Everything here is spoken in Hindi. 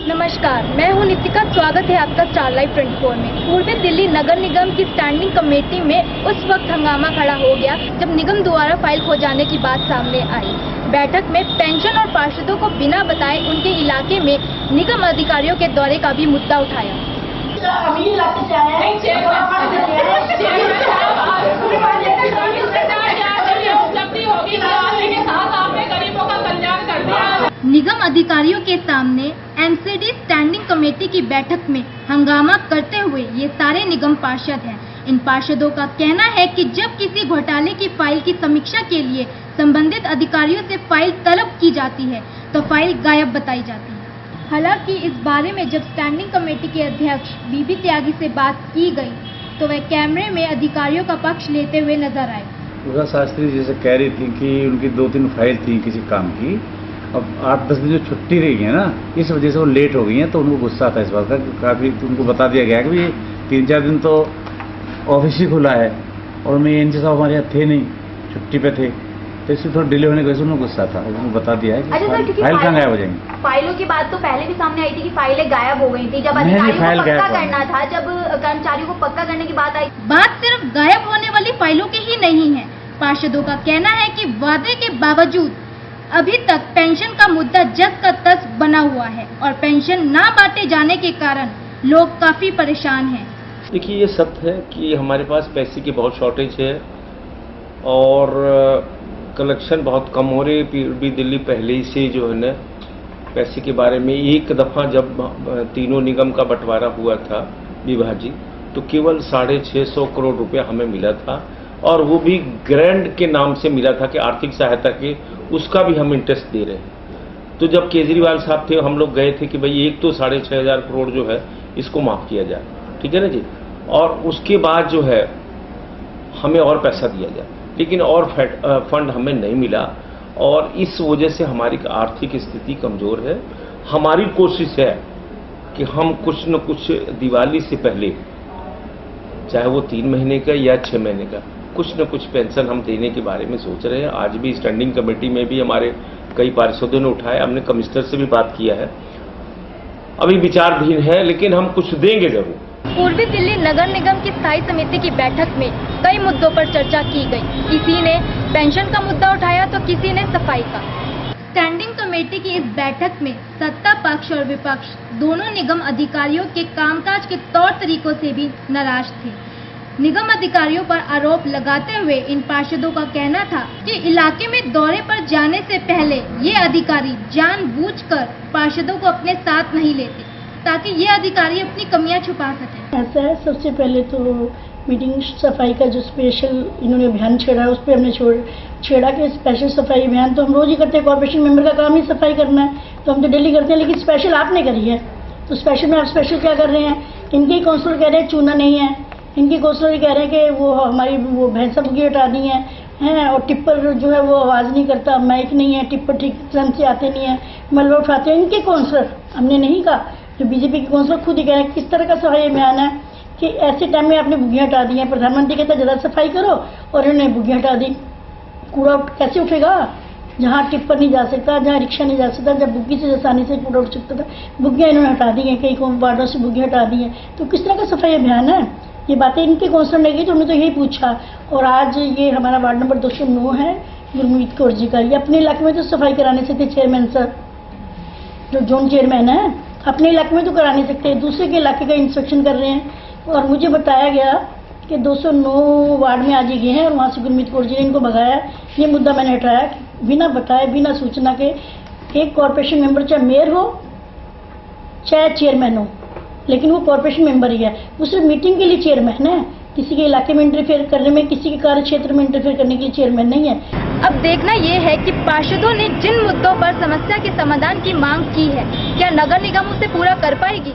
नमस्कार, मैं हूं नितिका। स्वागत है आपका स्टार लाइव 24 में। पूर्वी दिल्ली नगर निगम की स्टैंडिंग कमेटी में उस वक्त हंगामा खड़ा हो गया जब निगम द्वारा फाइल खो जाने की बात सामने आई। बैठक में पेंशन और पार्षदों को बिना बताए उनके इलाके में निगम अधिकारियों के दौरे का भी मुद्दा उठाया। निगम अधिकारियों के सामने एमसीडी स्टैंडिंग कमेटी की बैठक में हंगामा करते हुए ये सारे निगम पार्षद हैं। इन पार्षदों का कहना है कि जब किसी घोटाले की फाइल की समीक्षा के लिए संबंधित अधिकारियों से फाइल तलब की जाती है तो फाइल गायब बताई जाती है। हालांकि इस बारे में जब स्टैंडिंग कमेटी के अध्यक्ष बीबी त्यागी से बात की गई तो वह कैमरे में अधिकारियों का पक्ष लेते हुए नजर आए। पूरा शास्त्री जैसे कह रही थी कि उनकी 2-3 फाइल थी किसी काम की, अब 8-10 दिन जो छुट्टी रही है ना, इस वजह से वो लेट हो गई हैं, तो उनको गुस्सा था इस बात का। काफ़ी उनको बता दिया गया कि ये 3-4 दिन तो ऑफिस ही खुला है और मैं एनसी साहब हमारे यहाँ थे नहीं, छुट्टी पे थे, तो इससे थोड़ा डिले होने की वजह से उनको गुस्सा था। उनको बता दिया है कि फाइल कहाँ गायब हो जाएंगी। फाइलों की बात तो पहले भी सामने आई थी कि फाइलें गायब हो गई थी। जब अधिकारियों को पक्का करना था, जब कर्मचारियों को पक्का करने की बात आई। बात सिर्फ गायब होने वाली फाइलों की ही नहीं है। पार्षदों का कहना है कि वादे के बावजूद अभी तक पेंशन का मुद्दा जस का तस बना हुआ है और पेंशन ना बांटे जाने के कारण लोग काफी परेशान हैं। देखिए, ये सत्य है कि हमारे पास पैसे की बहुत शॉर्टेज है और कलेक्शन बहुत कम हो रही है। भी दिल्ली पहले ही से जो है ना पैसे के बारे में एक दफ़ा जब तीनों निगम का बंटवारा हुआ था विभाजित, तो केवल 650 करोड़ रुपया हमें मिला था और वो भी ग्रैंड के नाम से मिला था कि आर्थिक सहायता के, उसका भी हम इंटरेस्ट दे रहे हैं। तो जब केजरीवाल साहब थे, हम लोग गए थे कि भाई एक तो 6,500 करोड़ जो है इसको माफ़ किया जाए, ठीक है ना जी, और उसके बाद जो है हमें और पैसा दिया जाए, लेकिन और फंड हमें नहीं मिला और इस वजह से हमारी आर्थिक स्थिति कमज़ोर है। हमारी कोशिश है कि हम कुछ न कुछ दिवाली से पहले, चाहे वो 3 महीने का या 6 महीने का, कुछ न कुछ पेंशन हम देने के बारे में सोच रहे हैं। आज भी स्टैंडिंग कमेटी में भी हमारे कई पार्षदों ने उठाया, हमने कमिश्नर से भी बात किया है। अभी विचारधीन है, लेकिन हम कुछ देंगे जरूर। पूर्वी दिल्ली नगर निगम की स्थायी समिति की बैठक में कई मुद्दों पर चर्चा की गई। किसी ने पेंशन का मुद्दा उठाया तो किसी ने सफाई का। स्टैंडिंग कमेटी की इस बैठक में सत्ता पक्ष और विपक्ष दोनों निगम अधिकारियों के कामकाज के तौर तरीकों से भी नाराज थे। निगम अधिकारियों पर आरोप लगाते हुए इन पार्षदों का कहना था कि इलाके में दौरे पर जाने से पहले ये अधिकारी जानबूझकर पार्षदों को अपने साथ नहीं लेते ताकि ये अधिकारी अपनी कमियां छुपा सकें। ऐसा है, सबसे पहले तो मीटिंग सफाई का जो स्पेशल इन्होंने अभियान छेड़ा, उस पर हमने छेड़ा कि स्पेशल सफाई अभियान तो हम रोज ही करते हैं। कॉर्पोरेशन मेंबर का काम ही सफाई करना है, तो हम तो डेली करते हैं, लेकिन स्पेशल आपने करी है। तो स्पेशल में आप स्पेशल क्या कर रहे हैं? इनके काउंसलर कह रहे हैं चूना नहीं है, इनके काउंसलर कह रहे हैं कि वो हमारी वो भैंसा बुगी हटा दी हैं और टिप्पर जो है वो आवाज़ नहीं करता, माइक नहीं है, टिप्पर ठीक तरह से आते नहीं है, मलबा उठाते हैं। इनके काउंसलर, हमने नहीं कहा, जो बीजेपी के काउंसलर खुद ही कह रहे हैं। किस तरह का सफाई अभियान है कि ऐसे टाइम में आपने बुगियाँ हटा दी हैं? प्रधानमंत्री कहता है ज़्यादा सफाई करो और इन्होंने बुगियाँ हटा दी। कूड़ा कैसे उठेगा? जहाँ टिप्पर नहीं जा सकता, जहाँ रिक्शा नहीं जा सकता, जब बुग्गी से आसानी से कूड़ा उठ सकता था, बुग्गियाँ इन्होंने हटा दी हैं, कई वार्डों से बुग्गियाँ हटा दी हैं। तो किस तरह का सफाई अभियान है? ये बातें इनके काउंसलर ने की, तो हमने तो यही पूछा। और आज ये हमारा वार्ड नंबर 209 है गुरमीत कौर जी का, ये अपने इलाके में तो सफाई कराने से थे चेयरमैन सर, जो जोन चेयरमैन है, अपने इलाके में तो करा नहीं सकते, दूसरे के इलाके का इंस्पेक्शन कर रहे हैं। और मुझे बताया गया कि 209 वार्ड में आज ये गए हैं और वहाँ से गुरमीत कौर जी ने इनको भगाया। ये मुद्दा मैंने हटाया, बिना बताए बिना सूचना के एक कॉर्पोरेशन मेंबर, चाहे मेयर हो चाहे चेयरमैन हो, लेकिन वो कॉर्पोरेशन मेंबर ही है, वो सिर्फ मीटिंग के लिए चेयरमैन है, किसी के इलाके में इंटरफेयर करने में, किसी के कार्य क्षेत्र में इंटरफेयर करने के लिए चेयरमैन नहीं है। अब देखना ये है कि पार्षदों ने जिन मुद्दों पर समस्या के समाधान की मांग की है, क्या नगर निगम उसे पूरा कर पाएगी।